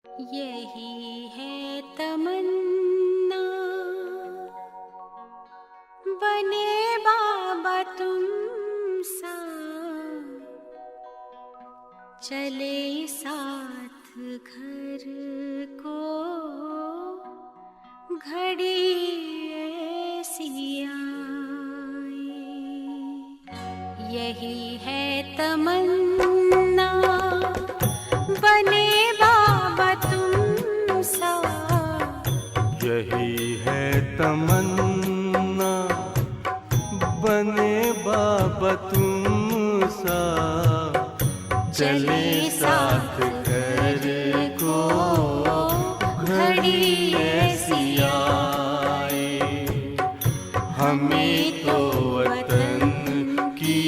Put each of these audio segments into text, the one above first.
यही है तमन्ना, बने बाबा तुम सा, चले साथ घर को घड़ी ऐसी आए। यही है तमन्ना, बने बाबा तुम सा। यही है तमन्ना, बने बाबा तुम सा, चले साथ घर को घड़ी ऐसी आए। हमें तो वतन की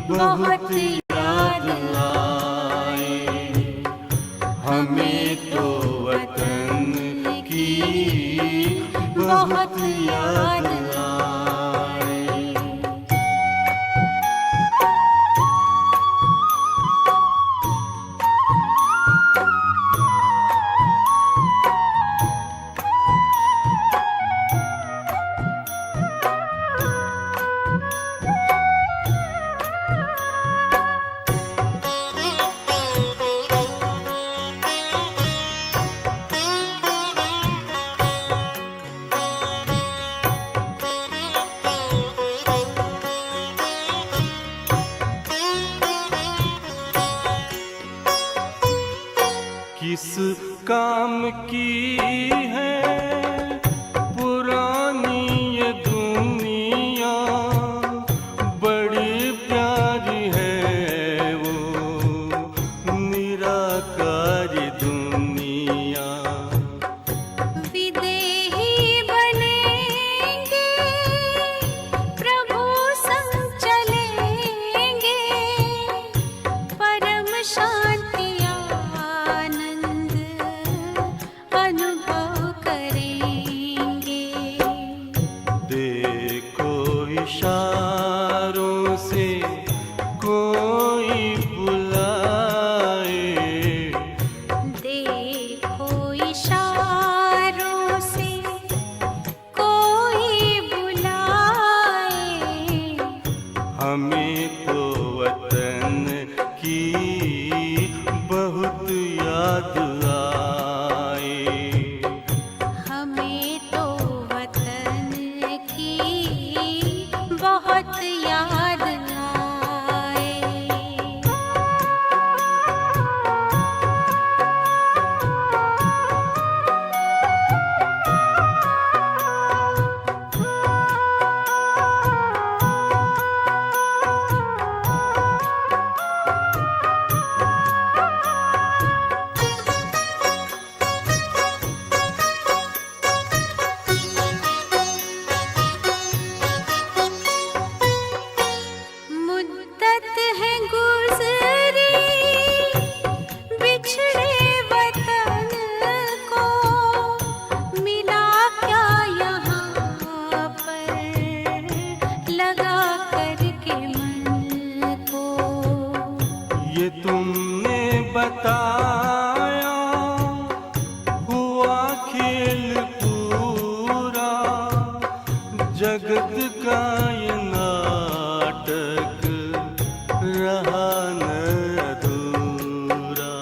बहुत याद आए, हमें तो वतन की बहुत याद आए। किस काम की है पुरानी ये दुनिया, बड़ी प्यारी है वो निराकारी दुनिया। विदेही बनेंगे, प्रभु संग चलेंगे, परम शांति अनुभव करेंगे। देखो इशारों से कोई बुलाए, देखो इशारों से कोई बुलाए। हमें तो वतन की बहुत याद आए, हमें तो वतन की बहुत याद आए। मुद्दत है गुज़री बिछड़े वतन को, मिला क्या यहाँ पर लगा करके मन को। ये तुमने बताया हुआ खेल पूरा, जगत का ये नाटक रहा न अधूरा।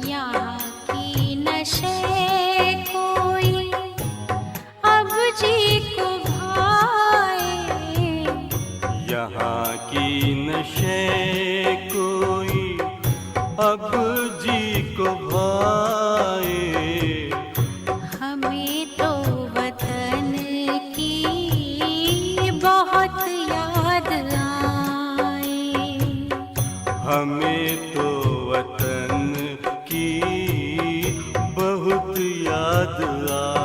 यहाँ की नशे कोई अब जी को भाए, यहाँ की नशे कोई अब जी को भाए। हमें तो वतन की बहुत याद आए, हमें तो वतन की बहुत याद आए।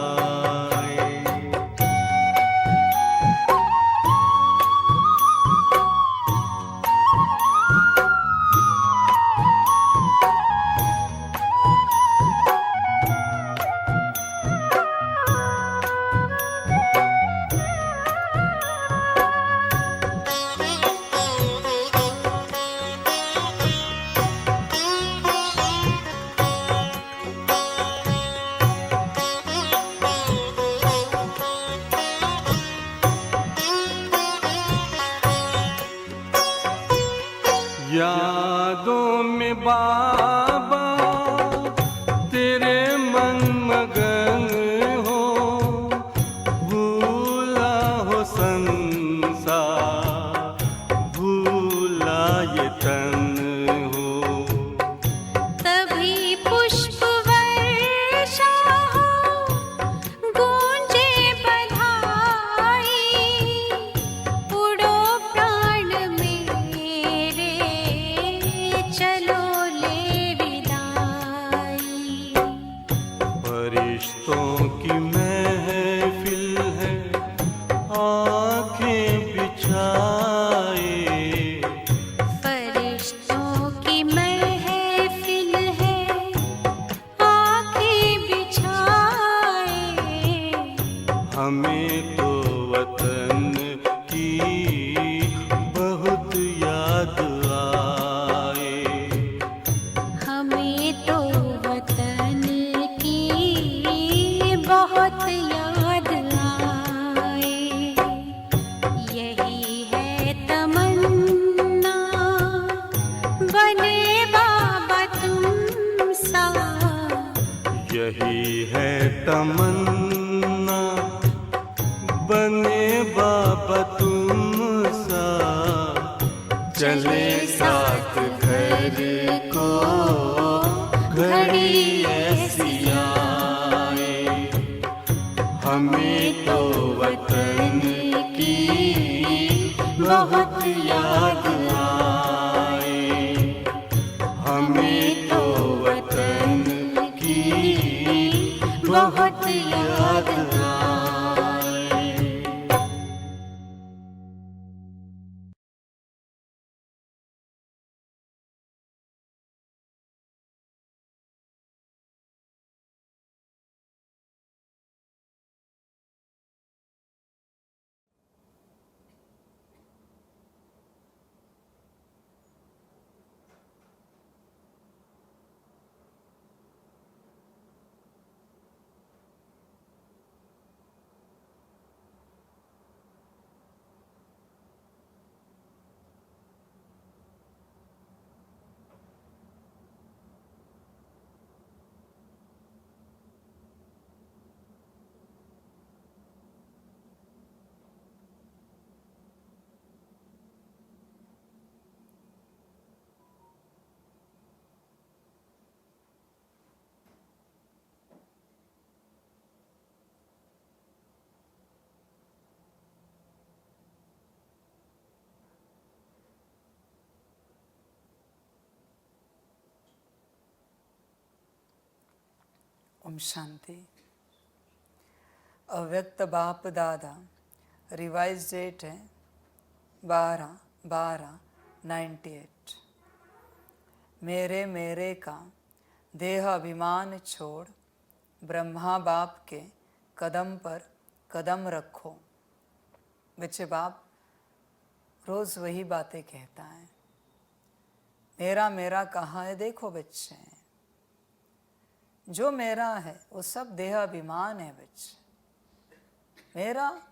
मन मगन हो, भूला हो संसार, भूला ये तन हो। तभी पुष्प वर्षा हो, गूंजे बधाई, उड़ो प्राण मेरे, चलो ले विदाई। फरिश्तों की महफिल है, आंखें बिछाए, फरिश्तों की महफिल है, आंखें बिछाए। हमें तो वतन की बहुत याद आए। हमें तो वतन की बहुत याद आए। यही है तमन्ना, बने बाबा तुम सा। यही है तमन्ना, बने बाबा तुम सा। चले साथ घर को घड़ी ऐसी आए। हमें तो वतन की बहुत याद आए। हमें तो वतन की बहुत याद आए। ओम शांति। अव्यक्त बाप दादा, रिवाइज डेट है 12/12/98। मेरे मेरे का देह अभिमान छोड़, ब्रह्मा बाप के कदम पर कदम रखो। बच्चे, बाप रोज़ वही बातें कहता है। मेरा मेरा कहाँ है? देखो बच्चे, जो मेरा है वो सब देह अभिमान है बच्चे। मेरा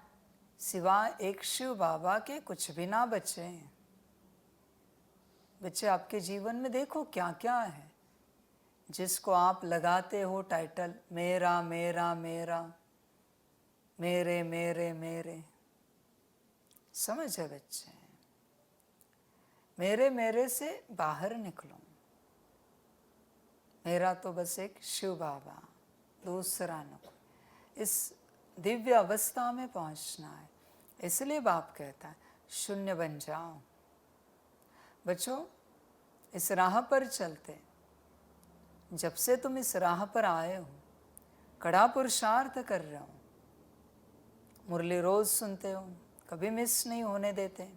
सिवाय एक शिव बाबा के कुछ भी ना बचे। बच्चे, आपके जीवन में देखो क्या क्या है जिसको आप लगाते हो टाइटल मेरा मेरा मेरा, मेरे मेरे मेरे। समझ है बच्चे? मेरे मेरे से बाहर निकलो। मेरा तो बस एक शिव बाबा, दूसरा न कोई। इस दिव्य अवस्था में पहुंचना है, इसलिए बाप कहता है शून्य बन जाओ। बच्चों, इस राह पर चलते, जब से तुम इस राह पर आए हो, कड़ा पुरुषार्थ कर रहे हो। मुरली रोज सुनते हो, कभी मिस नहीं होने देते।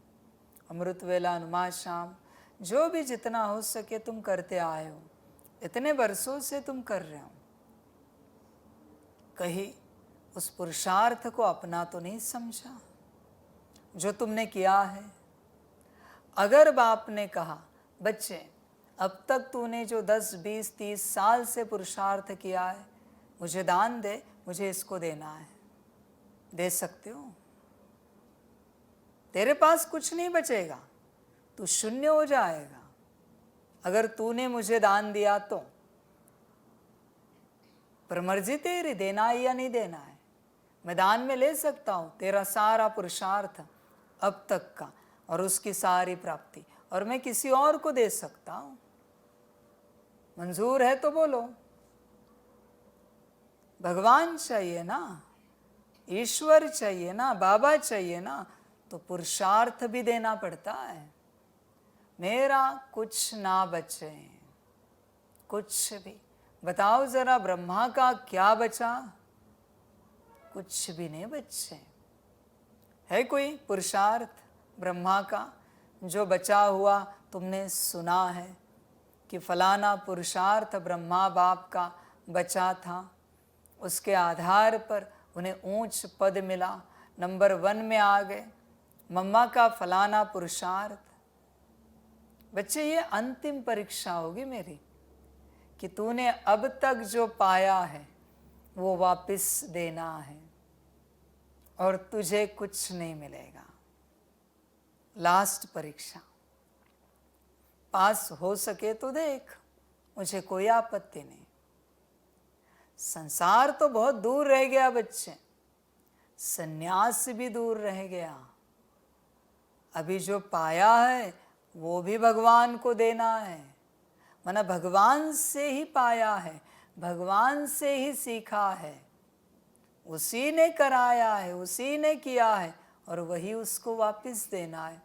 अमृत वेला, अनुमा शाम, जो भी जितना हो सके तुम करते आए हो। इतने वर्षों से तुम कर रहे हो। कहीं उस पुरुषार्थ को अपना तो नहीं समझा जो तुमने किया है। अगर बाप ने कहा बच्चे, अब तक तूने जो 10, 20, 30 साल से पुरुषार्थ किया है, मुझे दान दे, मुझे इसको देना है, दे सकते हो? तेरे पास कुछ नहीं बचेगा, तू शून्य हो जाएगा। अगर तूने मुझे दान दिया तो पर मर्जी तेरी, देना है या नहीं देना है। मैं दान में ले सकता हूँ तेरा सारा पुरुषार्थ अब तक का और उसकी सारी प्राप्ति, और मैं किसी और को दे सकता हूँ। मंजूर है तो बोलो। भगवान चाहिए ना, ईश्वर चाहिए ना, बाबा चाहिए ना, तो पुरुषार्थ भी देना पड़ता है। मेरा कुछ ना बचे, कुछ भी। बताओ जरा, ब्रह्मा का क्या बचा? कुछ भी नहीं बचे। है कोई पुरुषार्थ ब्रह्मा का जो बचा हुआ? तुमने सुना है कि फलाना पुरुषार्थ ब्रह्मा बाप का बचा था, उसके आधार पर उन्हें ऊंच पद मिला, नंबर 1 में आ गए। मम्मा का फलाना पुरुषार्थ। बच्चे, ये अंतिम परीक्षा होगी मेरी कि तूने अब तक जो पाया है वो वापस देना है, और तुझे कुछ नहीं मिलेगा। लास्ट परीक्षा। पास हो सके तो देख, मुझे कोई आपत्ति नहीं। संसार तो बहुत दूर रह गया बच्चे, संन्यास भी दूर रह गया। अभी जो पाया है वो भी भगवान को देना है। माना भगवान से ही पाया है, भगवान से ही सीखा है, उसी ने कराया है, उसी ने किया है, और वही उसको वापस देना है।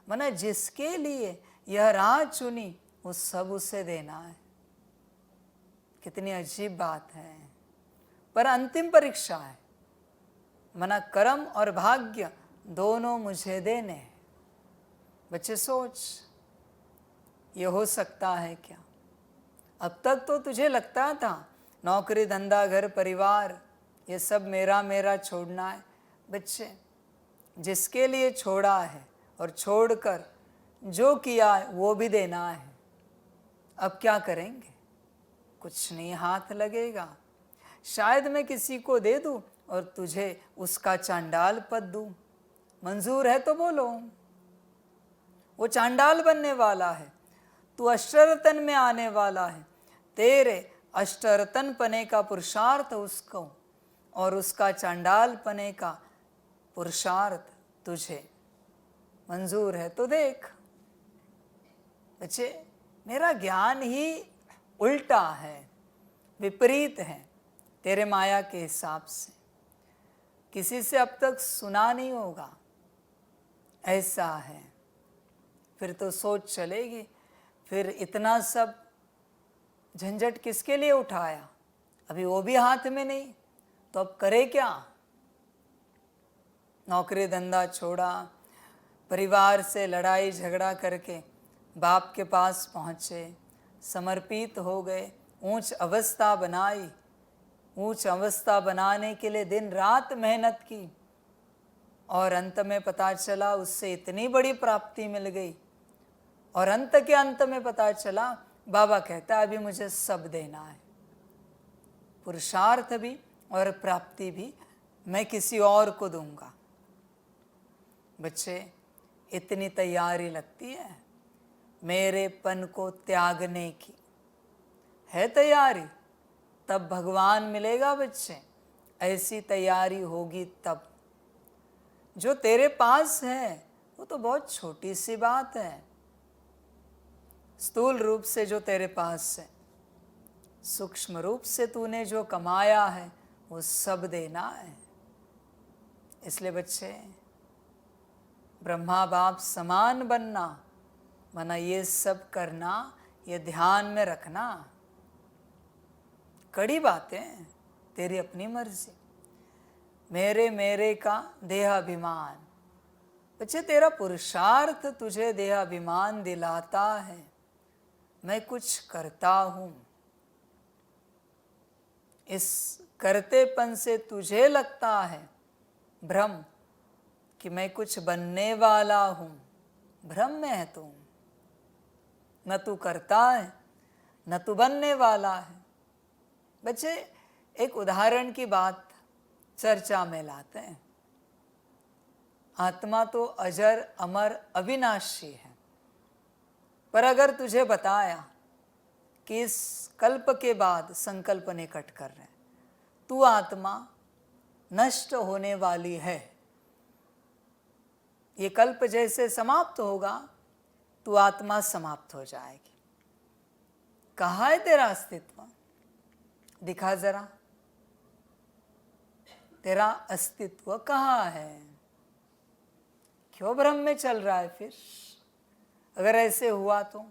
माना जिसके लिए यह राह चुनी वो सब उसे देना है। कितनी अजीब बात है। पर अंतिम परीक्षा है। माना कर्म और भाग्य दोनों मुझे देने हैं। बच्चे सोच, ये हो सकता है क्या? अब तक तो तुझे लगता था नौकरी धंधा घर परिवार ये सब मेरा मेरा छोड़ना है। बच्चे, जिसके लिए छोड़ा है और छोड़कर जो किया है वो भी देना है। अब क्या करेंगे? कुछ नहीं हाथ लगेगा। शायद मैं किसी को दे दूं और तुझे उसका चांडाल पद दूं। मंजूर है तो बोलो। वो चांडाल बनने वाला है, तू अष्टरतन में आने वाला है। तेरे अष्टरतन पने का पुरुषार्थ उसको, और उसका चांडाल पने का पुरुषार्थ तुझे। मंजूर है तो देख। बच्चे, मेरा ज्ञान ही उल्टा है, विपरीत है तेरे माया के हिसाब से। किसी से अब तक सुना नहीं होगा, ऐसा है। फिर तो सोच चलेगी, फिर इतना सब झंझट किसके लिए उठाया? अभी वो भी हाथ में नहीं, तो अब करे क्या? नौकरी धंधा छोड़ा, परिवार से लड़ाई झगड़ा करके बाप के पास पहुँचे, समर्पित हो गए, ऊंच अवस्था बनाई। ऊंच अवस्था बनाने के लिए दिन रात मेहनत की, और अंत में पता चला उससे इतनी बड़ी प्राप्ति मिल गई। और अंत के अंत में पता चला बाबा कहता है अभी मुझे सब देना है, पुरुषार्थ भी और प्राप्ति भी मैं किसी और को दूंगा। बच्चे, इतनी तैयारी लगती है मेरेपन को त्यागने की? है तैयारी? तब भगवान मिलेगा बच्चे। ऐसी तैयारी होगी तब। जो तेरे पास है वो तो बहुत छोटी सी बात है। स्थूल रूप से जो तेरे पास है, सूक्ष्म रूप से तूने जो कमाया है वो सब देना है। इसलिए बच्चे, ब्रह्मा बाप समान बनना माना ये सब करना, ये ध्यान में रखना। कड़ी बातें, तेरी अपनी मर्जी। मेरे मेरे का देहाभिमान। बच्चे, तेरा पुरुषार्थ तुझे देहाभिमान दिलाता है। मैं कुछ करता हूं, इस करतेपन से तुझे लगता है भ्रम कि मैं कुछ बनने वाला हूं। भ्रम में है तू। न तू करता है, न तू बनने वाला है। बच्चे, एक उदाहरण की बात चर्चा में लाते हैं। आत्मा तो अजर अमर अविनाशी है, पर अगर तुझे बताया कि इस कल्प के बाद संकल्प निकट कर रहे हैं, तू आत्मा नष्ट होने वाली है। ये कल्प जैसे समाप्त होगा, तू आत्मा समाप्त हो जाएगी। कहाँ है तेरा अस्तित्व? दिखा जरा, तेरा अस्तित्व कहाँ है? क्यों भ्रम में चल रहा है फिर? अगर ऐसे हुआ तो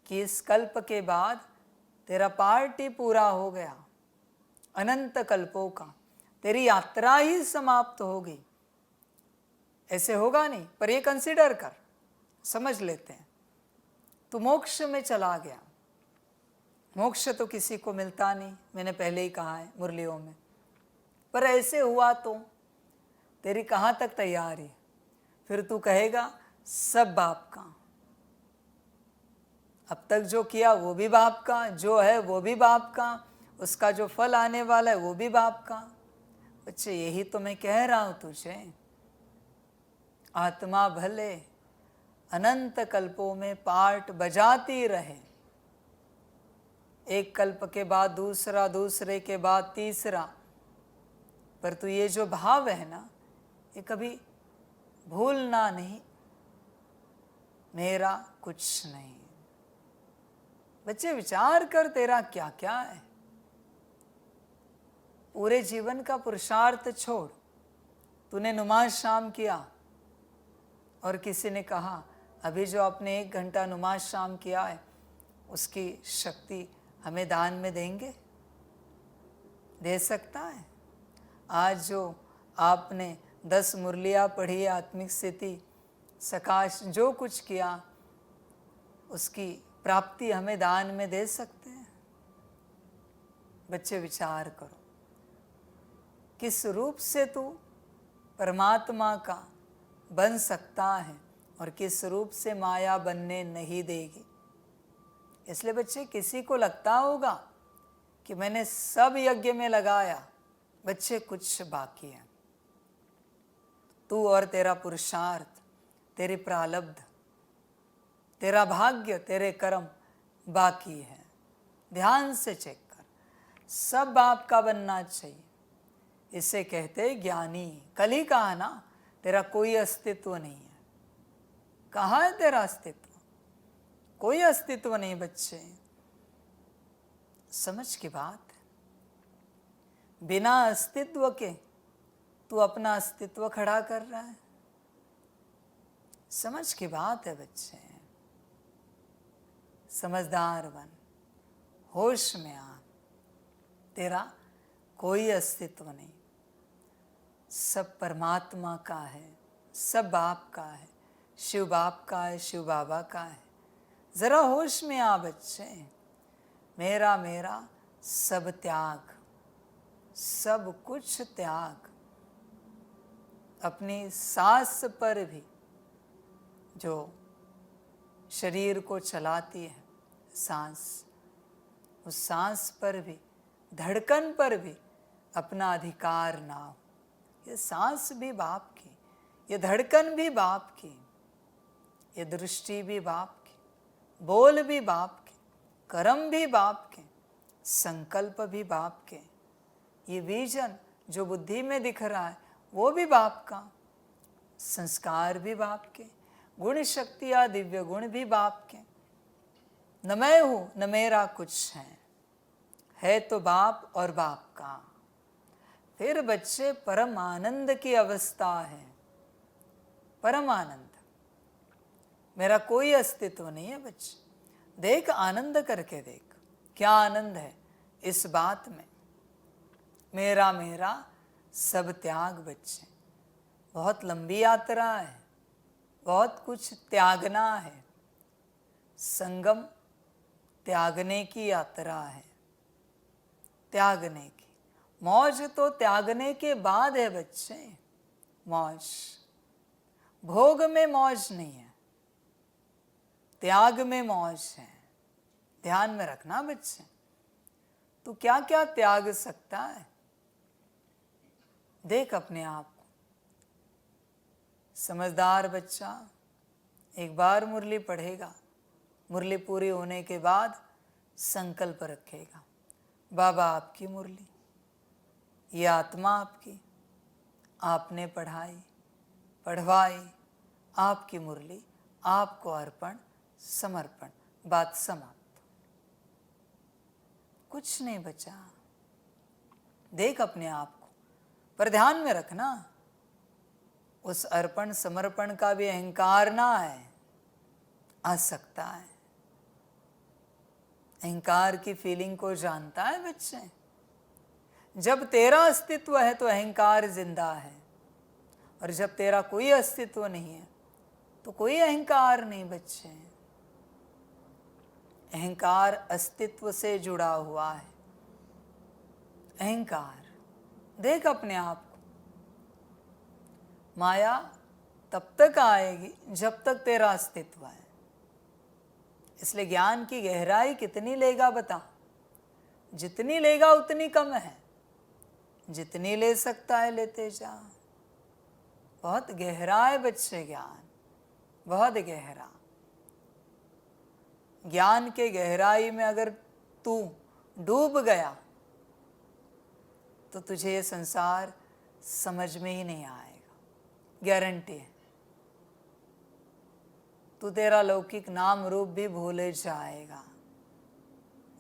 कि इस कल्प के बाद तेरा पार्ट ही पूरा हो गया, अनंत कल्पों का, तेरी यात्रा ही समाप्त होगी, ऐसे होगा नहीं। पर ये कंसिडर कर, समझ लेते हैं। तू मोक्ष में चला गया। मोक्ष तो किसी को मिलता नहीं, मैंने पहले ही कहा है मुरलियों में। पर ऐसे हुआ तो तेरी कहाँ तक तैयारी? फिर तू कहेगा सब बाप का, अब तक जो किया वो भी बाप का, जो है वो भी बाप का, उसका जो फल आने वाला है वो भी बाप का। बच्चे यही तो मैं कह रहा हूं तुझे। आत्मा भले अनंत कल्पों में पार्ट बजाती रहे, एक कल्प के बाद दूसरा, दूसरे के बाद तीसरा, पर तू ये जो भाव है ना, ये कभी भूलना नहीं, मेरा कुछ नहीं। बच्चे विचार कर, तेरा क्या क्या है। पूरे जीवन का पुरुषार्थ छोड़, तूने नमाज शाम किया और किसी ने कहा अभी जो आपने 1 घंटा नमाज शाम किया है उसकी शक्ति हमें दान में देंगे? दे सकता है? आज जो आपने 10 मुरलियाँ पढ़ी, आत्मिक स्थिति, सकाश, जो कुछ किया, उसकी प्राप्ति हमें दान में दे सकते हैं? बच्चे विचार करो, किस रूप से तू परमात्मा का बन सकता है और किस रूप से माया बनने नहीं देगी। इसलिए बच्चे, किसी को लगता होगा कि मैंने सब यज्ञ में लगाया, बच्चे कुछ बाकी है। तू और तेरा पुरुषार्थ, तेरी प्रारब्ध, तेरा भाग्य, तेरे कर्म बाकी है। ध्यान से चेक कर, सब बाप का बनना चाहिए। इसे कहते ज्ञानी। कल ही कहा ना, तेरा कोई अस्तित्व नहीं है। कहाँ है तेरा अस्तित्व? कोई अस्तित्व नहीं बच्चे, समझ की बात है। बिना अस्तित्व के तू अपना अस्तित्व खड़ा कर रहा है, समझ की बात है बच्चे। समझदार बन, होश में आ, तेरा कोई अस्तित्व नहीं, सब परमात्मा का है, सब बाप का है, शिव बाप का है, शिव बाबा का है। जरा होश में आ बच्चे। मेरा मेरा सब त्याग, सब कुछ त्याग। अपनी सांस पर भी, जो शरीर को चलाती है सांस, उस सांस पर भी, धड़कन पर भी अपना अधिकार ना हो। ये सांस भी बाप की, ये धड़कन भी बाप की, ये दृष्टि भी बाप की, बोल भी बाप के, कर्म भी बाप के, संकल्प भी बाप के। ये विजन जो बुद्धि में दिख रहा है वो भी बाप का, संस्कार भी बाप के, गुण शक्तियाँ दिव्य गुण भी बाप के। न मैं हूँ न मेरा कुछ है तो बाप और बाप का। फिर बच्चे परम आनंद की अवस्था है, परम आनंद। मेरा कोई अस्तित्व नहीं है बच्चे। देख, आनंद करके देख, क्या आनंद है इस बात में। मेरा मेरा सब त्याग बच्चे। बहुत लंबी यात्रा है, बहुत कुछ त्यागना है। संगम त्यागने की यात्रा है, त्यागने की। मौज तो त्यागने के बाद है बच्चे। मौज, भोग में मौज नहीं है, त्याग में मौज है। ध्यान में रखना बच्चे। तू क्या क्या त्याग सकता है, देख अपने आप को। समझदार बच्चा एक बार मुरली पढ़ेगा, मुरली पूरी होने के बाद संकल्प रखेगा, बाबा आपकी मुरली, ये आत्मा आपकी, आपने पढ़ाई पढ़वाई, आपकी मुरली आपको अर्पण समर्पण, बात समाप्त। कुछ नहीं बचा। देख अपने आप को, पर ध्यान में रखना उस अर्पण समर्पण का भी अहंकार ना आए। आ सकता है। अहंकार की फीलिंग को जानता है बच्चे? जब तेरा अस्तित्व है तो अहंकार जिंदा है, और जब तेरा कोई अस्तित्व नहीं है तो कोई अहंकार नहीं बच्चे। अहंकार अस्तित्व से जुड़ा हुआ है। अहंकार, देख अपने आप को। माया तब तक आएगी जब तक तेरा अस्तित्व है। इसलिए ज्ञान की गहराई कितनी लेगा बता? जितनी लेगा उतनी कम है। जितनी ले सकता है लेते जा। बहुत गहरा है बच्चे ज्ञान, बहुत गहरा। ज्ञान के गहराई में अगर तू डूब गया तो तुझे ये संसार समझ में ही नहीं आएगा, गारंटी है। तू तेरा लौकिक नाम रूप भी भूले जाएगा।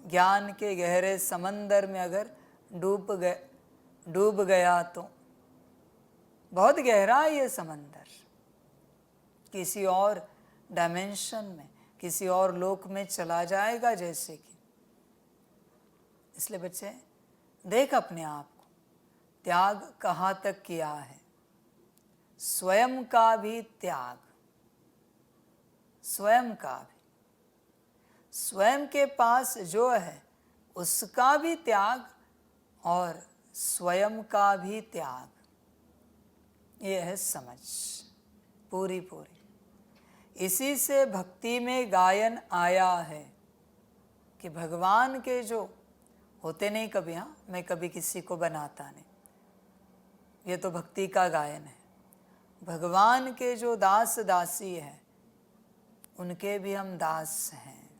ज्ञान के गहरे समंदर में अगर डूब गया तो बहुत गहरा है ये समंदर। किसी और डायमेंशन में, किसी और लोक में चला जाएगा जैसे कि। इसलिए बच्चे देख अपने आप को, त्याग कहाँ तक किया है। स्वयं का भी त्याग, स्वयं का भी, स्वयं के पास जो है उसका भी त्याग और स्वयं का भी त्याग। ये है समझ पूरी पूरी। इसी से भक्ति में गायन आया है कि भगवान के जो होते नहीं कभी, हाँ मैं कभी किसी को बनाता नहीं, ये तो भक्ति का गायन है। भगवान के जो दास दासी है उनके भी हम दास हैं,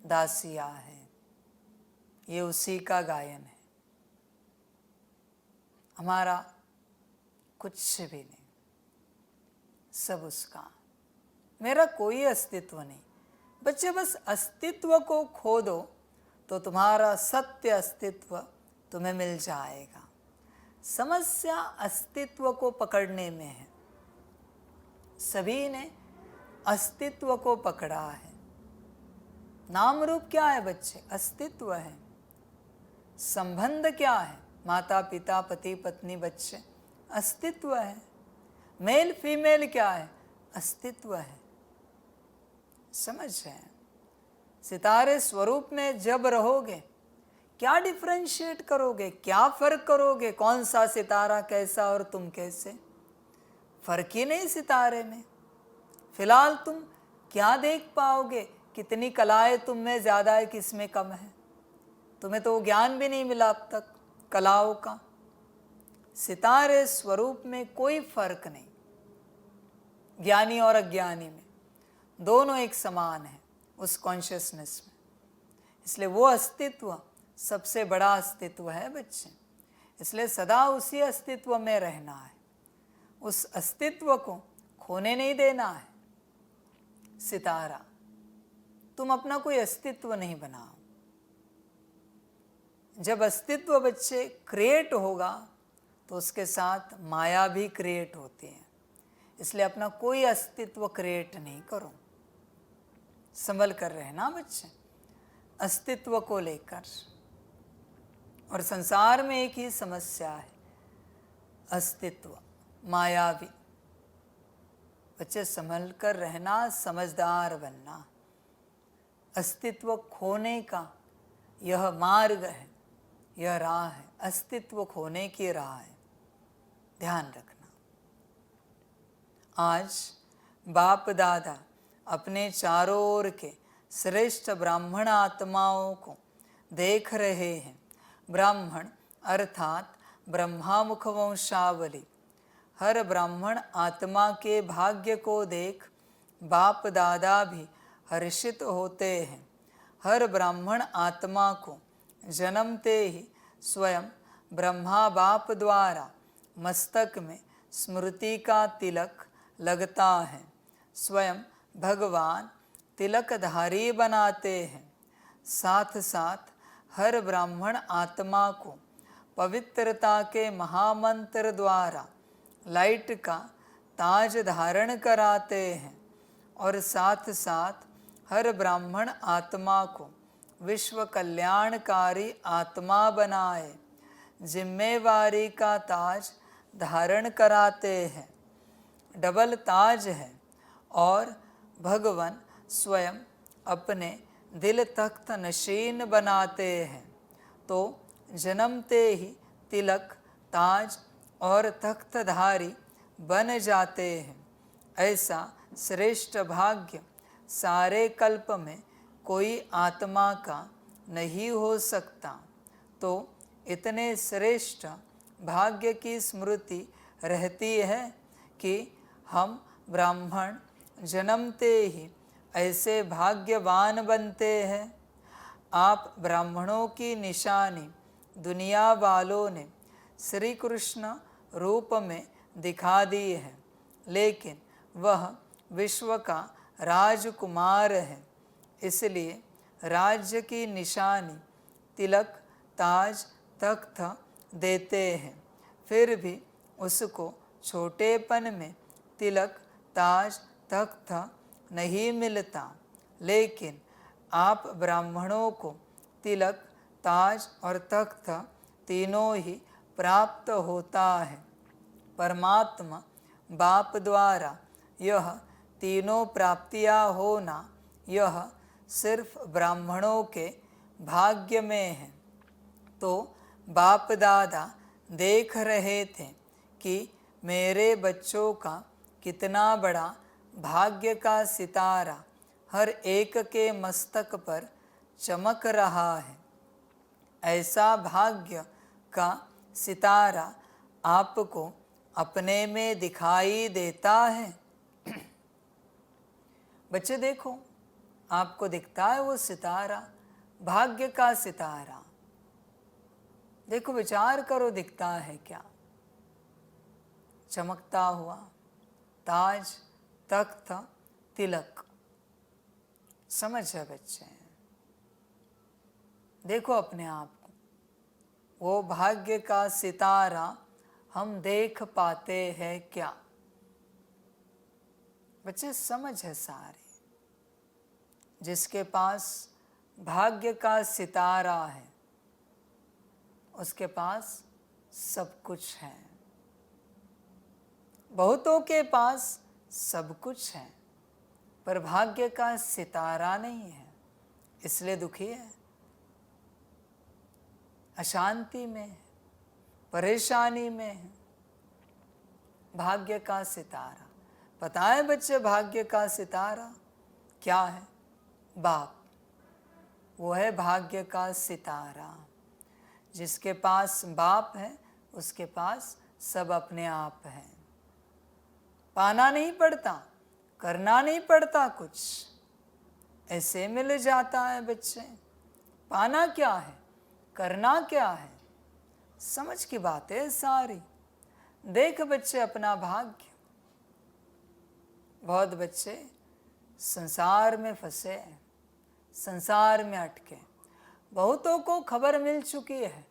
दासिया हैं। ये उसी का गायन है। हमारा कुछ भी नहीं, सब उसका। मेरा कोई अस्तित्व नहीं। बच्चे बस अस्तित्व को खो दो तो तुम्हारा सत्य अस्तित्व तुम्हें मिल जाएगा। समस्या अस्तित्व को पकड़ने में है। सभी ने अस्तित्व को पकड़ा है। नाम रूप क्या है बच्चे? अस्तित्व है। संबंध क्या है? माता पिता पति पत्नी बच्चे, अस्तित्व है। मेल फीमेल क्या है? अस्तित्व है। समझ है? सितारे स्वरूप में जब रहोगे क्या डिफरेंशिएट करोगे, क्या फर्क करोगे? कौन सा सितारा कैसा और तुम कैसे? फर्क ही नहीं सितारे में। फिलहाल तुम क्या देख पाओगे? कितनी कलाएं तुम में ज्यादा है, किस में कम है? तुम्हें तो ज्ञान भी नहीं मिला अब तक कलाओं का। सितारे स्वरूप में कोई फर्क नहीं। ज्ञानी और अज्ञानी में दोनों एक समान है उस कॉन्शियसनेस में। इसलिए वो अस्तित्व सबसे बड़ा अस्तित्व है बच्चे। इसलिए सदा उसी अस्तित्व में रहना है। उस अस्तित्व को खोने नहीं देना है। सितारा, तुम अपना कोई अस्तित्व नहीं बनाओ। जब अस्तित्व बच्चे क्रिएट होगा तो उसके साथ माया भी क्रिएट होती है। इसलिए अपना कोई अस्तित्व क्रिएट नहीं करो। संभल कर रहना बच्चे अस्तित्व को लेकर। और संसार में एक ही समस्या है, अस्तित्व मायावी। बच्चे संभल कर रहना, समझदार बनना। अस्तित्व खोने का यह मार्ग है, यह राह है। अस्तित्व खोने की राह है, ध्यान रखना। आज बाप दादा अपने चारों ओर के श्रेष्ठ ब्राह्मण आत्माओं को देख रहे हैं। ब्राह्मण अर्थात ब्रह्मामुख वंशावली। हर ब्राह्मण आत्मा के भाग्य को देख बाप दादा भी हर्षित होते हैं। हर ब्राह्मण आत्मा को जन्मते ही स्वयं ब्रह्मा बाप द्वारा मस्तक में स्मृति का तिलक लगता है। स्वयं भगवान तिलकधारी बनाते हैं। साथ साथ हर ब्राह्मण आत्मा को पवित्रता के महामंत्र द्वारा लाइट का ताज धारण कराते हैं और साथ साथ हर ब्राह्मण आत्मा को विश्व कल्याणकारी आत्मा बनाए जिम्मेवारी का ताज धारण कराते हैं। डबल ताज है और भगवान स्वयं अपने दिल तख्त नशीन बनाते हैं। तो जन्मते ही तिलक ताज और तख्तधारी बन जाते हैं। ऐसा श्रेष्ठ भाग्य सारे कल्प में कोई आत्मा का नहीं हो सकता। तो इतने श्रेष्ठ भाग्य की स्मृति रहती है कि हम ब्राह्मण जन्मते ही ऐसे भाग्यवान बनते हैं। आप ब्राह्मणों की निशानी दुनिया वालों ने श्री कृष्ण रूप में दिखा दी है, लेकिन वह विश्व का राजकुमार है। इसलिए राज्य की निशानी तिलक ताज तख्त देते हैं। फिर भी उसको छोटेपन में तिलक ताज तख्त नहीं मिलता, लेकिन आप ब्राह्मणों को तिलक ताज और तख्त तीनों ही प्राप्त होता है। परमात्मा बाप द्वारा यह तीनों प्राप्तियां होना यह सिर्फ ब्राह्मणों के भाग्य में है। तो बाप दादा देख रहे थे कि मेरे बच्चों का कितना बड़ा भाग्य का सितारा हर एक के मस्तक पर चमक रहा है। ऐसा भाग्य का सितारा आपको अपने में दिखाई देता है। बच्चे देखो, आपको दिखता है वो सितारा, भाग्य का सितारा। देखो, विचार करो, दिखता है क्या? चमकता हुआ ताज तख्त तिलक। समझ है बच्चे? देखो अपने आप को, वो भाग्य का सितारा हम देख पाते हैं क्या? बच्चे समझ है सारी। जिसके पास भाग्य का सितारा है उसके पास सब कुछ है। बहुतों के पास सब कुछ है पर भाग्य का सितारा नहीं है, इसलिए दुखी है, अशांति में है, परेशानी में है। भाग्य का सितारा, पता है बच्चे भाग्य का सितारा क्या है? बाप, वो है भाग्य का सितारा। जिसके पास बाप है उसके पास सब अपने आप है। पाना नहीं पड़ता, करना नहीं पड़ता कुछ, ऐसे मिल जाता है बच्चे। पाना क्या है, करना क्या है, समझ की बात है सारी। देख बच्चे अपना भाग्य। बहुत बच्चे संसार में फंसे, संसार में अटके। बहुतों को खबर मिल चुकी है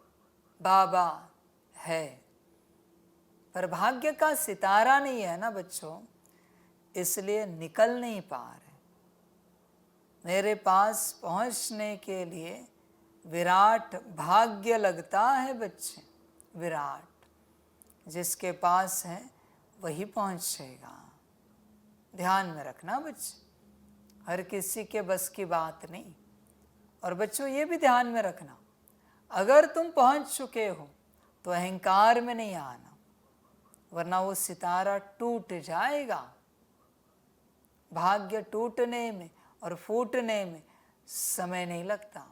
बाबा है, पर भाग्य का सितारा नहीं है ना बच्चों, इसलिए निकल नहीं पा रहे। मेरे पास पहुंचने के लिए विराट भाग्य लगता है बच्चे। विराट, जिसके पास है वही पहुंचेगा। ध्यान में रखना बच्चे, हर किसी के बस की बात नहीं। और बच्चों ये भी ध्यान में रखना, अगर तुम पहुंच चुके हो तो अहंकार में नहीं आना, वरना वो सितारा टूट जाएगा। भाग्य टूटने में और फूटने में समय नहीं लगता,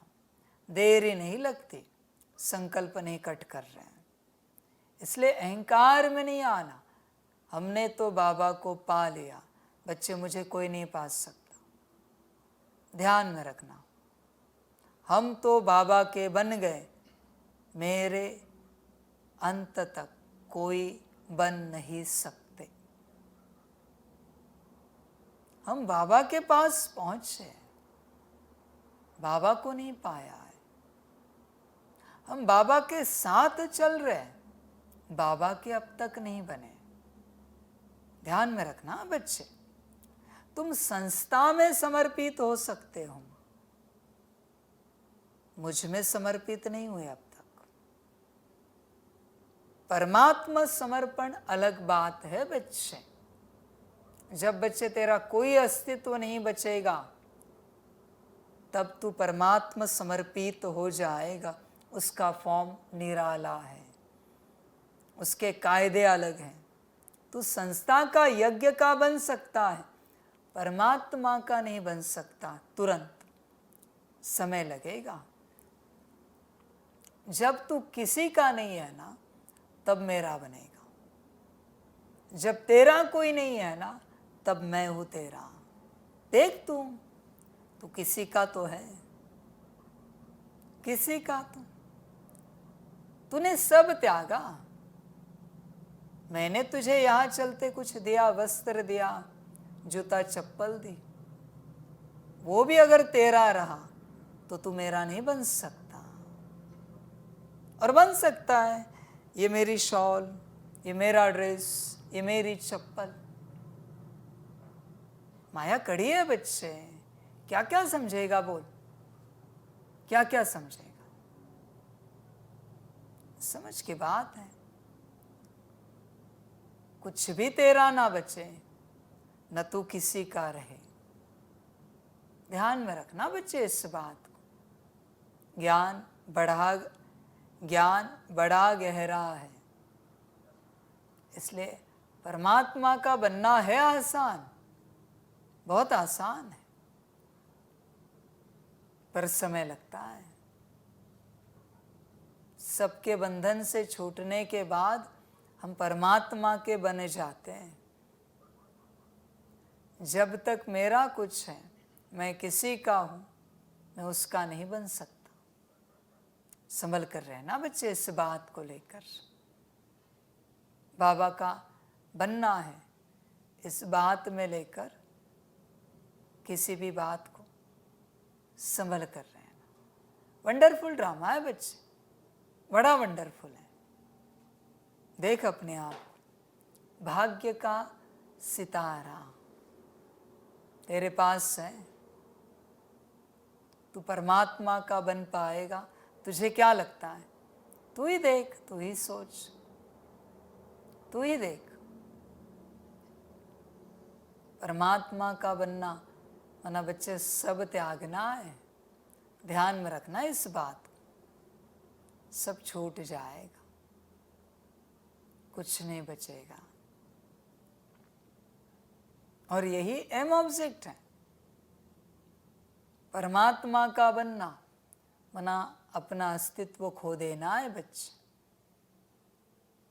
देरी नहीं लगती, संकल्प नहीं कट कर रहे हैं। इसलिए अहंकार में नहीं आना। हमने तो बाबा को पा लिया, बच्चे मुझे कोई नहीं पा सकता। ध्यान में रखना, हम तो बाबा के बन गए, मेरे अंत तक कोई बन नहीं सकते। हम बाबा के पास पहुंचे, बाबा को नहीं पाया है। हम बाबा के साथ चल रहे हैं, बाबा के अब तक नहीं बने। ध्यान में रखना बच्चे, तुम संस्था में समर्पित हो सकते हो, मुझ में समर्पित नहीं हुए अब तक। परमात्मा समर्पण अलग बात है बच्चे। जब बच्चे तेरा कोई अस्तित्व नहीं बचेगा, तब तू परमात्मा समर्पित हो जाएगा। उसका फॉर्म निराला है, उसके कायदे अलग हैं। तू संस्था का, यज्ञ का बन सकता है, परमात्मा का नहीं बन सकता। तुरंत समय लगेगा। जब तू किसी का नहीं है ना, तब मेरा बनेगा। जब तेरा कोई नहीं है ना, तब मैं हूं तेरा। देख तू किसी का तो है, किसी का तूने सब त्यागा। मैंने तुझे यहां चलते कुछ दिया, वस्त्र दिया, जूता चप्पल दी, वो भी अगर तेरा रहा तो तू मेरा नहीं बन सकता। और बन सकता है ये मेरी शॉल, ये मेरा ड्रेस, ये मेरी चप्पल। माया कड़ी है बच्चे, क्या क्या समझेगा बोल, क्या क्या समझेगा। समझ की बात है। कुछ भी तेरा ना बचे, न तू किसी का रहे। ध्यान में रखना बच्चे इस बात को। ज्ञान बड़ा गहरा है, इसलिए परमात्मा का बनना है आसान, बहुत आसान है, पर समय लगता है। सबके बंधन से छूटने के बाद हम परमात्मा के बने जाते हैं। जब तक मेरा कुछ है, मैं किसी का हूं, मैं उसका नहीं बन सकता। संभल कर रहना बच्चे इस बात को लेकर। बाबा का बनना है, इस बात में लेकर किसी भी बात को संभल कर रहना। वंडरफुल ड्रामा है बच्चे, बड़ा वंडरफुल है। देख अपने आप, भाग्य का सितारा तेरे पास है। तू परमात्मा का बन पाएगा। तुझे क्या लगता है? तू ही देख, तू ही सोच, तू ही देख। परमात्मा का बनना माना बच्चे सब त्यागना है। ध्यान में रखना इस बात को। सब छूट जाएगा, कुछ नहीं बचेगा। और यही एम ऑब्जेक्ट है। परमात्मा का बनना माना अपना अस्तित्व खो देना है बच्चे।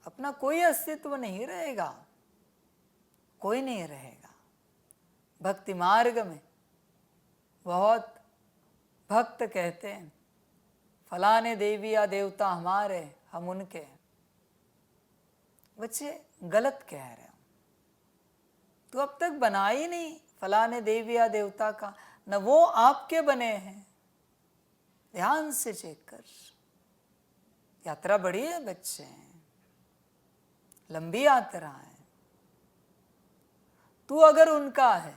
अपना कोई अस्तित्व नहीं रहेगा, कोई नहीं रहेगा। भक्ति मार्ग में बहुत भक्त कहते हैं, फलाने देवी या देवता हमारे, हम उनके। बच्चे गलत कह रहे हो। तो अब तक बना ही नहीं फलाने देवी या देवता का, न वो आपके बने हैं। ध्यान से चेक कर। यात्रा बड़ी है बच्चे, लंबी यात्रा है। तू अगर उनका है,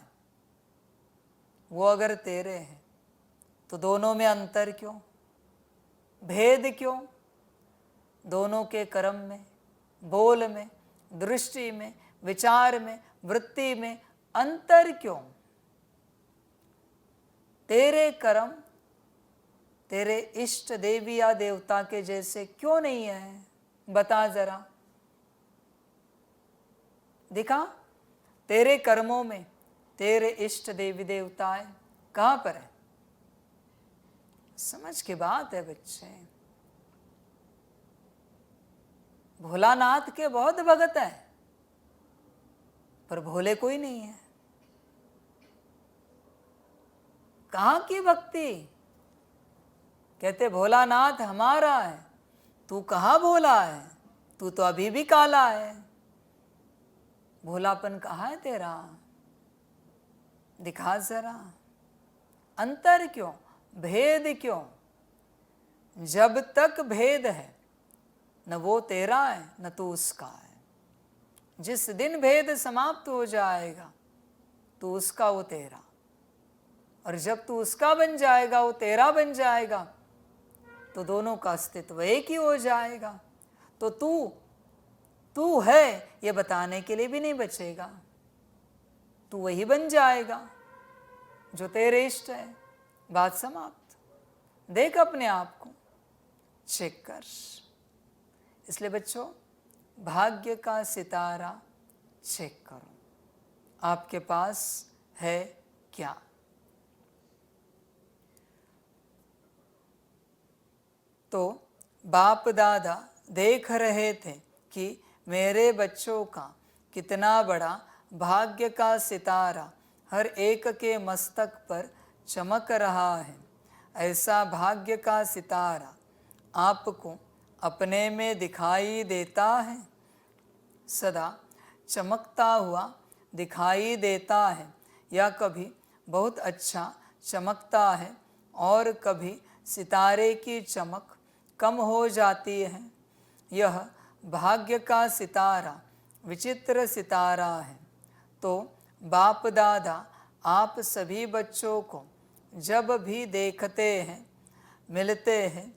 वो अगर तेरे हैं, तो दोनों में अंतर क्यों, भेद क्यों? दोनों के कर्म में, बोल में, दृष्टि में, विचार में, वृत्ति में अंतर क्यों? तेरे कर्म तेरे इष्ट देवी या देवता के जैसे क्यों नहीं है? बता जरा, दिखा। तेरे कर्मों में तेरे इष्ट देवी देवताएं कहां पर है? समझ की बात है बच्चे। भोलानाथ के बहुत भगत है, पर भोले कोई नहीं है। कहां की भक्ति? कहते भोलानाथ हमारा है, तू कहाँ भोला है, तू तो अभी भी काला है। भोलापन कहाँ है तेरा, दिखा जरा। अंतर क्यों, भेद क्यों? जब तक भेद है न वो तेरा है न तू उसका है। जिस दिन भेद समाप्त हो जाएगा तो उसका वो तेरा, और जब तू उसका बन जाएगा वो तेरा बन जाएगा तो दोनों का अस्तित्व एक ही हो जाएगा। तो तू है ये बताने के लिए भी नहीं बचेगा, तू वही बन जाएगा जो तेरे इष्ट है। बात समाप्त। देख अपने आप को, चेक कर। इसलिए बच्चों, भाग्य का सितारा चेक करो, आपके पास है क्या। तो बाप दादा देख रहे थे कि मेरे बच्चों का कितना बड़ा भाग्य का सितारा हर एक के मस्तक पर चमक रहा है। ऐसा भाग्य का सितारा आपको अपने में दिखाई देता है, सदा चमकता हुआ दिखाई देता है, या कभी बहुत अच्छा चमकता है और कभी सितारे की चमक कम हो जाती है। यह भाग्य का सितारा विचित्र सितारा है। तो बाप दादा आप सभी बच्चों को जब भी देखते हैं, मिलते हैं,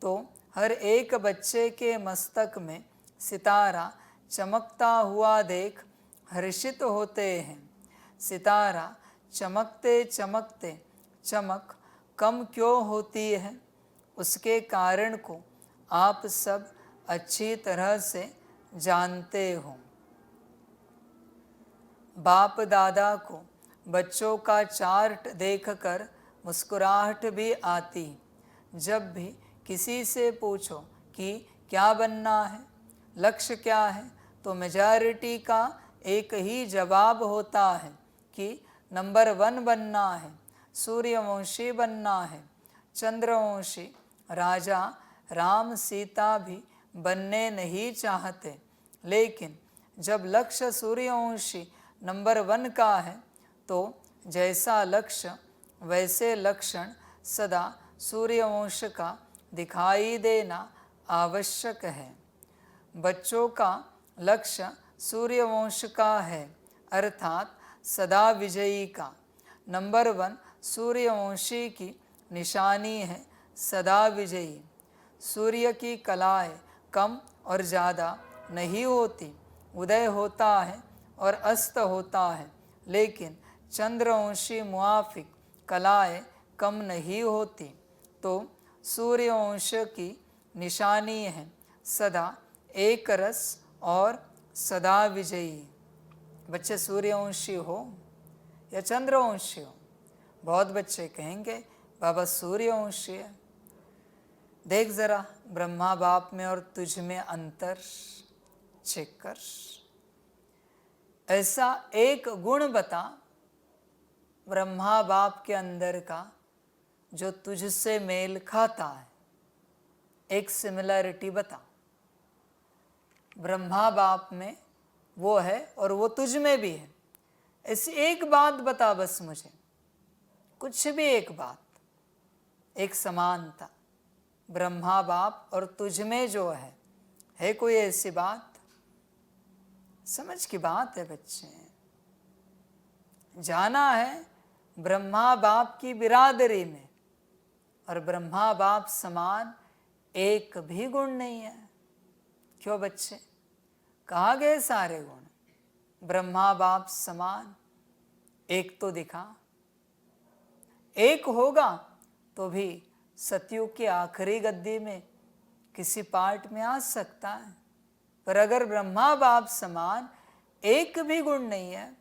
तो हर एक बच्चे के मस्तक में सितारा चमकता हुआ देख हर्षित होते हैं। सितारा चमकते चमकते चमक कम क्यों होती है, उसके कारण को आप सब अच्छी तरह से जानते हो। बाप दादा को बच्चों का चार्ट देखकर मुस्कुराहट भी आती। जब भी किसी से पूछो कि क्या बनना है, लक्ष्य क्या है, तो मेजॉरिटी का एक ही जवाब होता है कि नंबर 1 बनना है, सूर्यवंशी बनना है। चंद्रवंशी राजा राम सीता भी बनने नहीं चाहते, लेकिन जब लक्ष्य सूर्यवंशी नंबर 1 का है तो जैसा लक्ष्य वैसे लक्षण सदा सूर्यवंश का दिखाई देना आवश्यक है। बच्चों का लक्ष्य सूर्यवंश का है, अर्थात सदा विजयी का। नंबर 1 सूर्यवंशी की निशानी है सदा विजयी। सूर्य की कलाएं कम और ज़्यादा नहीं होती, उदय होता है और अस्त होता है, लेकिन चंद्रवंशी मुआफिक कलाएं कम नहीं होती। तो सूर्यवंश की निशानी है सदा एक रस और सदा विजयी। बच्चे सूर्यवंशी हो या चंद्रवंशी हो, बहुत बच्चे कहेंगे बाबा सूर्यवंशी है। देख जरा ब्रह्मा बाप में और तुझ में अंतर चेक कर। ऐसा एक गुण बता ब्रह्मा बाप के अंदर का जो तुझसे मेल खाता है। एक सिमिलरिटी बता, ब्रह्मा बाप में वो है और वो तुझ में भी है। ऐसी एक बात बता बस मुझे, कुछ भी एक बात, एक समानता ब्रह्मा बाप और तुझ में जो है कोई ऐसी बात? समझ की बात है बच्चे। जाना है ब्रह्मा बाप की बिरादरी में, और ब्रह्मा बाप समान एक भी गुण नहीं है। क्यों बच्चे, कहाँ गए सारे गुण? ब्रह्मा बाप समान एक तो दिखा। एक होगा तो भी सतयुग की आखिरी गद्दी में किसी पार्ट में आ सकता है, पर अगर ब्रह्मा बाप समान एक भी गुण नहीं है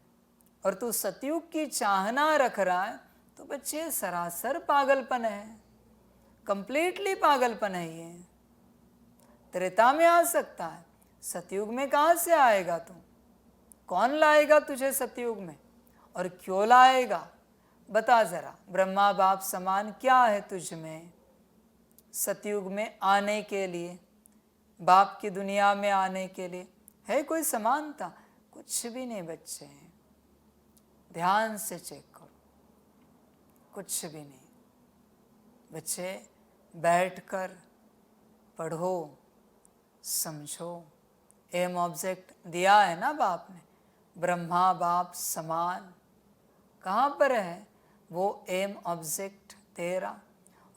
और तू सतयुग की चाहना रख रहा है, तो बच्चे सरासर पागलपन है, कंप्लीटली पागलपन है। ये त्रेता में आ सकता है, सतयुग में कहाँ से आएगा तू? कौन लाएगा तुझे सतयुग में और क्यों लाएगा? बता जरा, ब्रह्मा बाप समान क्या है तुझ में? सतयुग में आने के लिए, बाप की दुनिया में आने के लिए है कोई समानता? कुछ भी नहीं बच्चे, ध्यान से चेक करो, कुछ भी नहीं। बच्चे बैठकर पढ़ो, समझो। एम ऑब्जेक्ट दिया है ना बाप ने, ब्रह्मा बाप समान। कहाँ पर है वो एम ऑब्जेक्ट तेरा?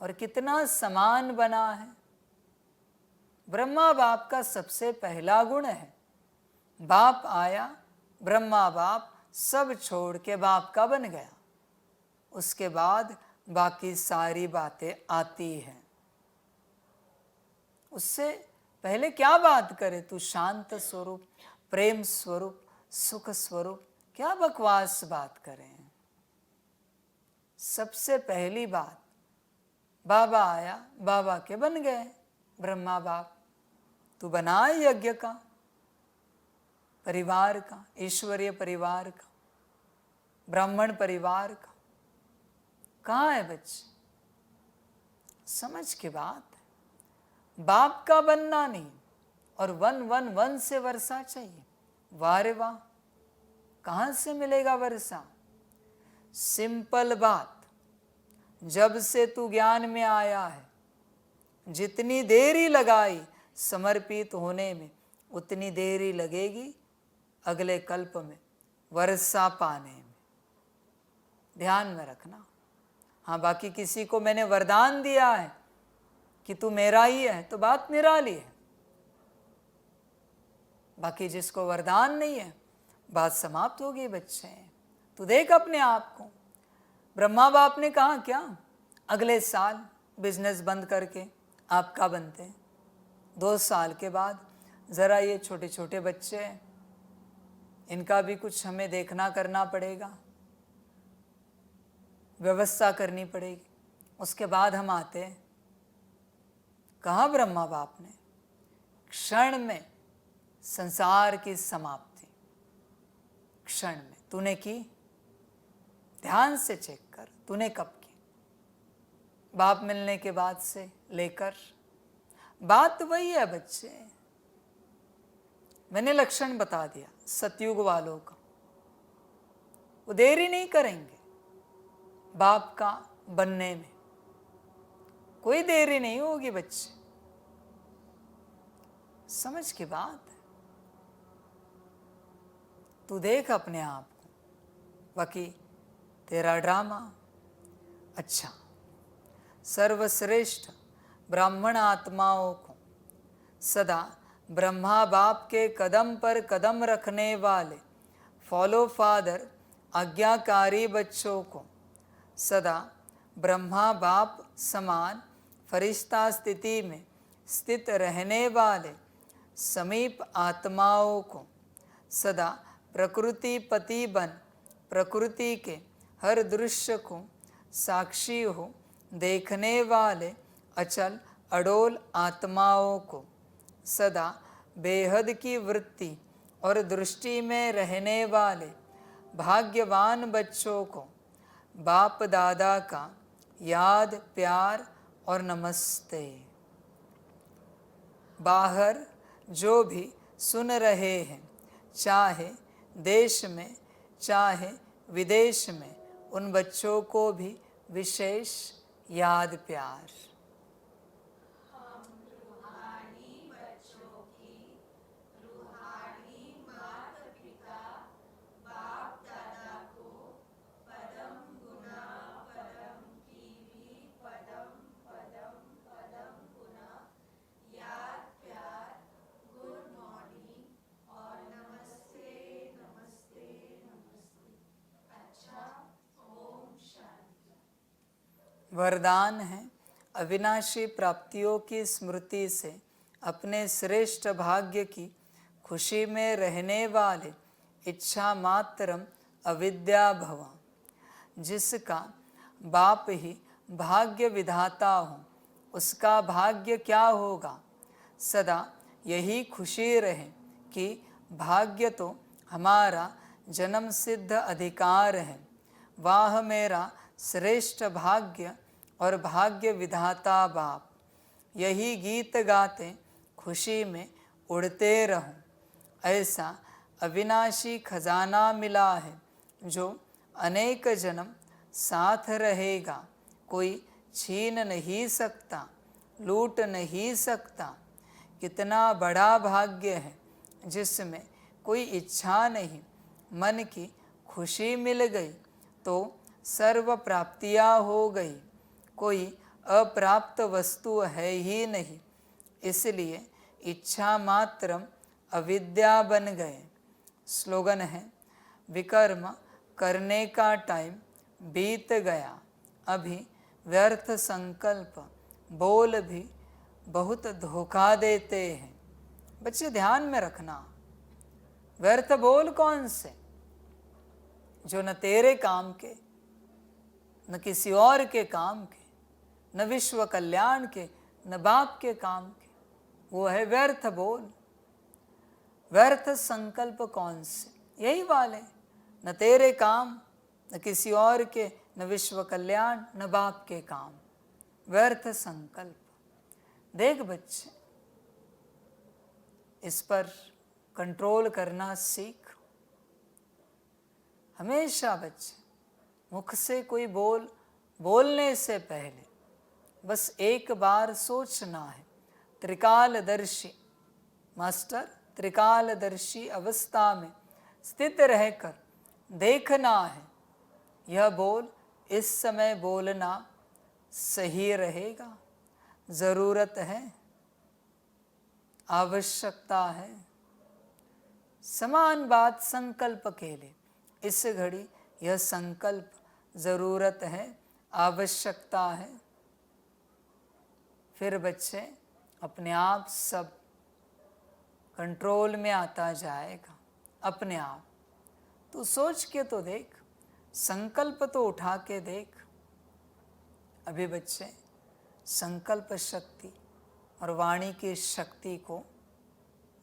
और कितना समान बना है। ब्रह्मा बाप का सबसे पहला गुण है, बाप आया, ब्रह्मा बाप सब छोड़ के बाप का बन गया। उसके बाद बाकी सारी बातें आती हैं। उससे पहले क्या बात करे? तू शांत स्वरूप, प्रेम स्वरूप, सुख स्वरूप, क्या बकवास बात करें। सबसे पहली बात, बाबा आया, बाबा के बन गए ब्रह्मा बाप। तू बना यज्ञ का, परिवार का, ईश्वरीय परिवार का, ब्राह्मण परिवार का। कहाँ है बच्चे? समझ की बात है। बाप का बनना नहीं, और 111 से वर्षा चाहिए। वाह रे वाह, कहाँ से मिलेगा वर्षा? सिंपल बात, जब से तू ज्ञान में आया है, जितनी देरी लगाई समर्पित होने में, उतनी देरी लगेगी अगले कल्प में वर्षा पाने में। ध्यान में रखना। हाँ, बाकी किसी को मैंने वरदान दिया है कि तू मेरा ही है, तो बात निराली है। बाकी जिसको वरदान नहीं है, बात समाप्त हो गई बच्चे। तू देख अपने आप को। ब्रह्मा बाप ने कहा क्या? अगले साल बिजनेस बंद करके आपका बनते हैं। 2 साल के बाद ज़रा ये छोटे छोटे बच्चे हैं, इनका भी कुछ हमें देखना करना पड़ेगा, व्यवस्था करनी पड़ेगी। उसके बाद हम आते हैं। कहा ब्रह्मा बाप ने? क्षण में संसार की समाप्ति, क्षण में। तूने की? ध्यान से चेक कर, तूने कब की? बाप मिलने के बाद से लेकर। बात वही है बच्चे, मैंने लक्षण बता दिया सतयुग वालों का। वो देरी नहीं करेंगे बाप का बनने में, कोई देरी नहीं होगी बच्चे। समझ की बात है। तू देख अपने आप को, बाकी तेरा ड्रामा। अच्छा, सर्वश्रेष्ठ ब्राह्मण आत्माओं को, सदा ब्रह्मा बाप के कदम पर कदम रखने वाले फॉलो फादर आज्ञाकारी बच्चों को, सदा ब्रह्मा बाप समान फरिश्ता स्थिति में स्थित रहने वाले समीप आत्माओं को, सदा प्रकृति पति बन प्रकृति के हर दृश्य को साक्षी हो देखने वाले अचल अडोल आत्माओं को, सदा बेहद की वृत्ति और दृष्टि में रहने वाले भाग्यवान बच्चों को बाप दादा का याद, प्यार और नमस्ते। बाहर जो भी सुन रहे हैं, चाहे देश में चाहे विदेश में, उन बच्चों को भी विशेष याद, प्यार। वरदान है अविनाशी प्राप्तियों की स्मृति से अपने श्रेष्ठ भाग्य की खुशी में रहने वाले इच्छा मात्रम अविद्या भवा। जिसका बाप ही भाग्य विधाता हो, उसका भाग्य क्या होगा? सदा यही खुशी रहे कि भाग्य तो हमारा जन्म सिद्ध अधिकार है। वाह मेरा श्रेष्ठ भाग्य और भाग्य विधाता बाप। यही गीत गाते खुशी में उड़ते रहूं। ऐसा अविनाशी खजाना मिला है जो अनेक जन्म साथ रहेगा, कोई छीन नहीं सकता, लूट नहीं सकता। कितना बड़ा भाग्य है जिसमें कोई इच्छा नहीं, मन की खुशी मिल गई तो सर्व प्राप्तियाँ हो गई, कोई अप्राप्त वस्तु है ही नहीं, इसलिए इच्छा मात्रम अविद्या बन गए। स्लोगन है, विकर्म करने का टाइम बीत गया, अभी व्यर्थ संकल्प बोल भी बहुत धोखा देते हैं। बच्चे ध्यान में रखना, व्यर्थ बोल कौन से? जो न तेरे काम के, न किसी और के काम के, न विश्व कल्याण के, न बाप के काम के, वो है व्यर्थ बोल। व्यर्थ संकल्प कौन से? यही वाले, न तेरे काम, न किसी और के, न विश्व कल्याण, न बाप के काम, व्यर्थ संकल्प। देख बच्चे, इस पर कंट्रोल करना सीख। हमेशा बच्चे मुख से कोई बोलने से पहले बस एक बार सोचना है, त्रिकालदर्शी मास्टर, त्रिकालदर्शी अवस्था में स्थित रहकर देखना है, यह बोल इस समय बोलना सही रहेगा, ज़रूरत है, आवश्यकता है। समान बात संकल्प के लिए, इस घड़ी यह संकल्प ज़रूरत है, आवश्यकता है। फिर बच्चे अपने आप सब कंट्रोल में आता जाएगा, अपने आप। तू सोच के तो देख, संकल्प तो उठा के देख। अभी बच्चे संकल्प शक्ति और वाणी की शक्ति को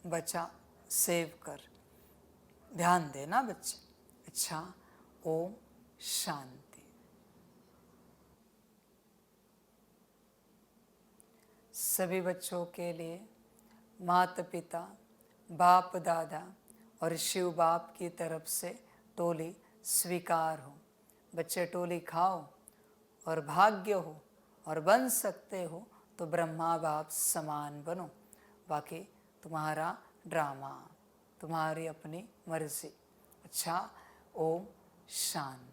बचा, सेव कर, ध्यान देना बच्चे। अच्छा, ओम शांति। सभी बच्चों के लिए माता पिता, बाप दादा और शिव बाप की तरफ से टोली स्वीकार हो। बच्चे टोली खाओ और भाग्य हो और बन सकते हो तो ब्रह्मा बाप समान बनो। बाकी तुम्हारा ड्रामा, तुम्हारी अपनी मर्जी। अच्छा, ओम शांति।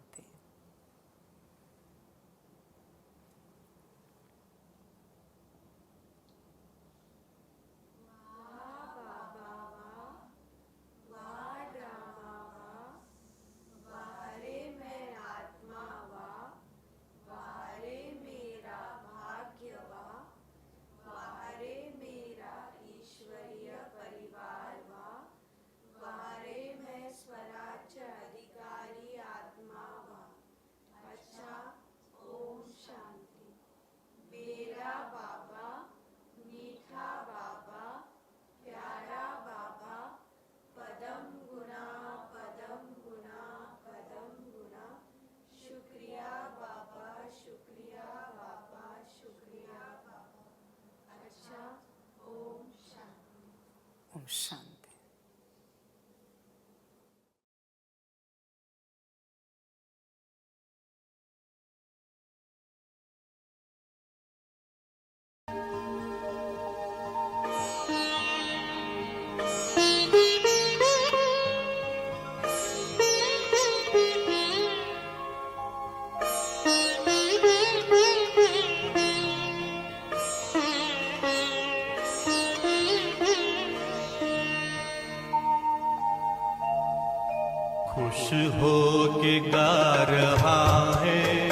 ओम शांति। खुश हो के गा रहा है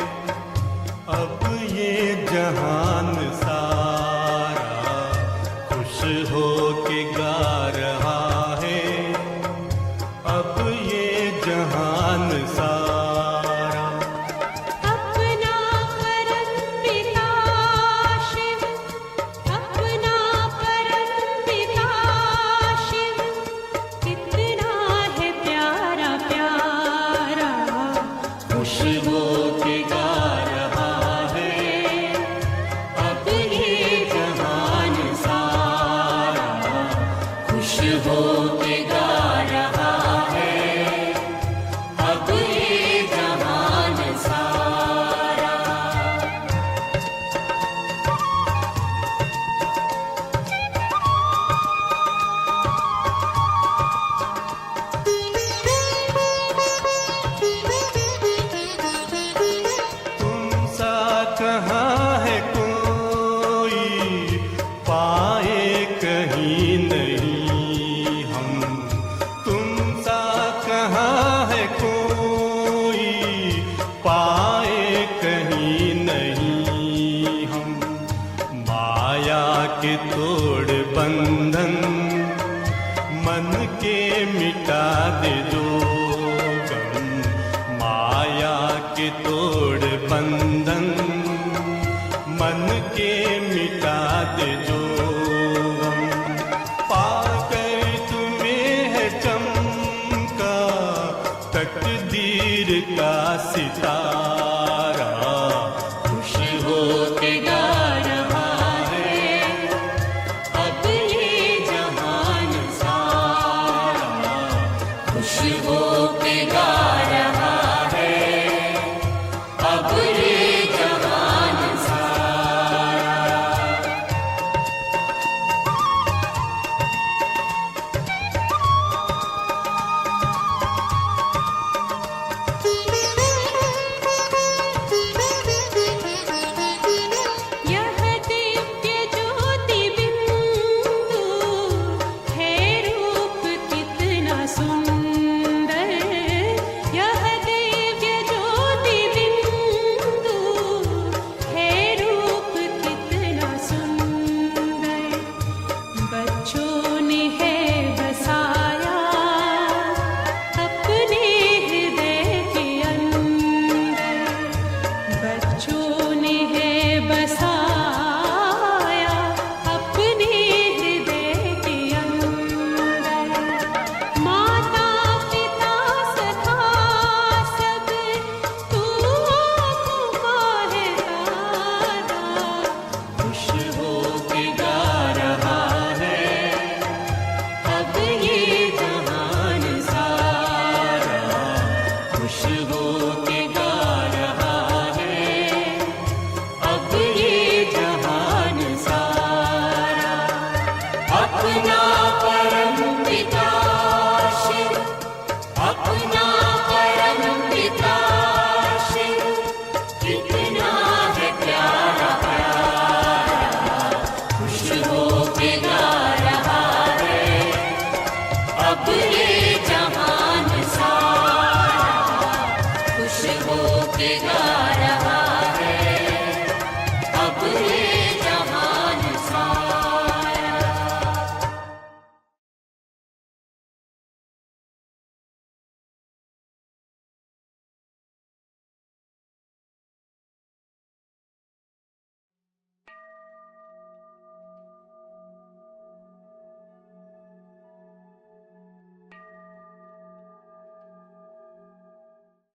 अब ये जहान सारा, खुश हो के गा रहा है अब ये जहान सारा। अपना परम पिता शिव, अपना परम पिता शिव, कितना है प्यारा प्यारा। खुश हो के गा रहा है अब हो के गा रहा है अब ये जहान सारा। तुम सा कहाँ है कोई पाए कहीं नहीं हम, तुम सा कहाँ है कोई पाए कहीं नहीं हम। माया के तोड़ बंधन मन के मिटा दे जो गम, माया के तोड़ बंधन मन के मिटा दे जो गम। पाकर तुम्हें है चमका तकदीर का सितारा,